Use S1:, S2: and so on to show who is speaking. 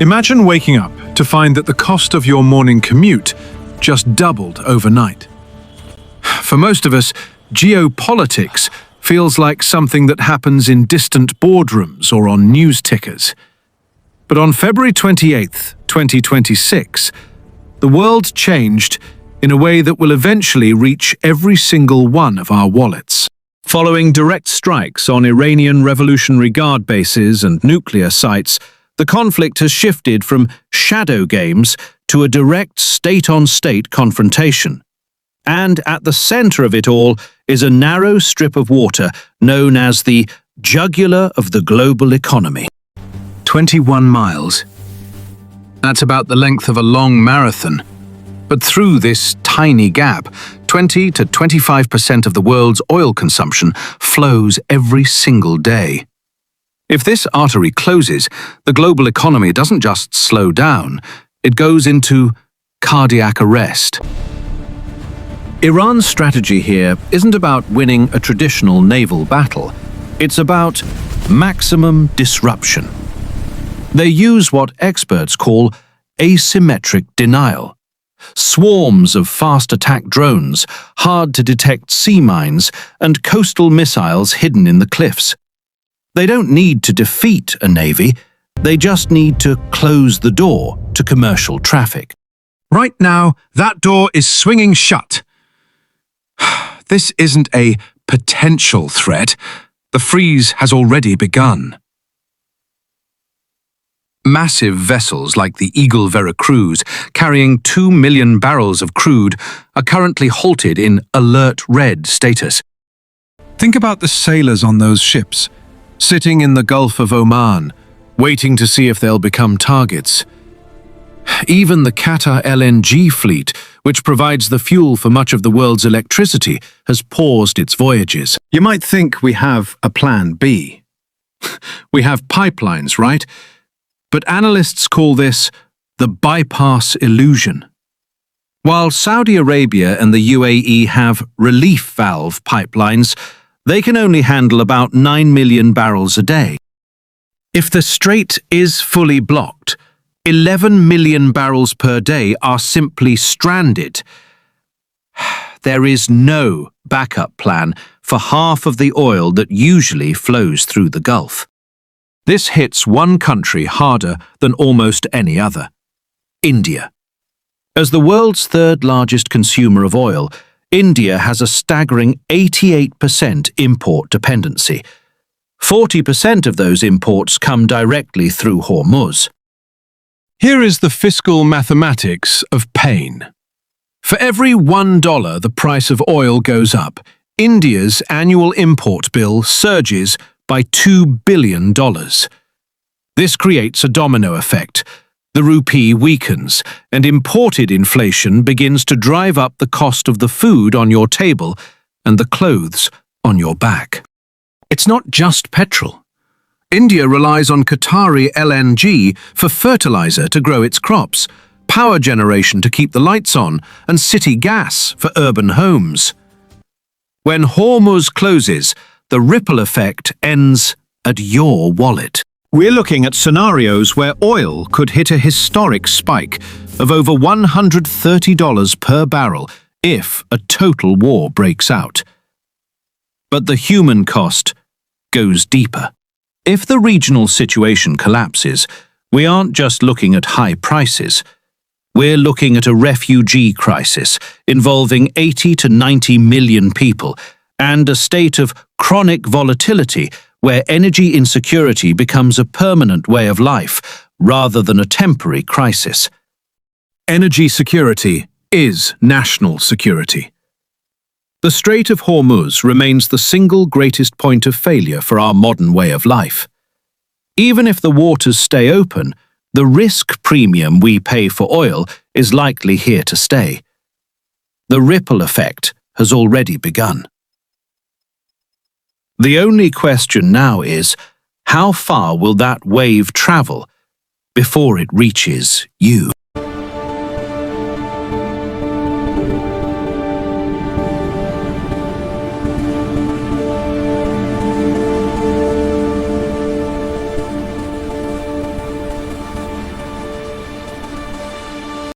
S1: Imagine waking up to find that the cost of your morning commute just doubled overnight. For most of us, geopolitics feels like something that happens in distant boardrooms or on news tickers. But on February 28th, 2026, the world changed in a way that will eventually reach every single one of our wallets. Following direct strikes on Iranian Revolutionary Guard bases and nuclear sites, the conflict has shifted from shadow games to a direct state-on-state confrontation. And at the center of it all is a narrow strip of water known as the Jugular of the global economy. 21 miles. That's about the length of a long marathon. But through this tiny gap, 20 to 25% of the world's oil consumption flows every single day. If this artery closes, the global economy doesn't just slow down, it goes into cardiac arrest. Iran's strategy here isn't about winning a traditional naval battle. It's about maximum disruption. They use what experts call asymmetric denial. Swarms of fast attack drones, hard-to-detect sea mines, and coastal missiles hidden in the cliffs. They don't need to defeat a navy, they just need to close the door to commercial traffic.
S2: Right now, that door is swinging shut. This isn't a potential threat. The freeze has already begun. Massive vessels like the Eagle Veracruz, carrying 2 million barrels of crude, are currently halted in alert red status.
S1: Think about the sailors on those ships, sitting in the Gulf of Oman, waiting to see if they'll become targets. Even the Qatar LNG fleet, which provides the fuel for much of the world's electricity, has paused its voyages. You might think we have a plan B. We have pipelines, right? But analysts call this the bypass illusion. While Saudi Arabia and the UAE have relief valve pipelines, they can only handle about 9 million barrels a day. If the strait is fully blocked, 11 million barrels per day are simply stranded. There is no backup plan for half of the oil that usually flows through the Gulf. This hits one country harder than almost any other: India. As the world's third largest consumer of oil, India has a staggering 88% import dependency. 40% of those imports come directly through Hormuz. Here is the fiscal mathematics of pain. For every $1 the price of oil goes up, India's annual import bill surges by $2 billion. This creates a domino effect. The rupee weakens, and imported inflation begins to drive up the cost of the food on your table and the clothes on your back. It's not just petrol. India relies on Qatari LNG for fertilizer to grow its crops, power generation to keep the lights on, and city gas for urban homes. When Hormuz closes, the ripple effect ends at your wallet. We're looking at scenarios where oil could hit a historic spike of over $130 per barrel if a total war breaks out. But the human cost goes deeper. If the regional situation collapses, we aren't just looking at high prices. We're looking at a refugee crisis involving 80 to 90 million people and a state of chronic volatility where energy insecurity becomes a permanent way of life rather than a temporary crisis. Energy security is national security. The Strait of Hormuz remains the single greatest point of failure for our modern way of life. Even if the waters stay open, the risk premium we pay for oil is likely here to stay. The ripple effect has already begun. The only question now is, how far will that wave travel before it reaches you?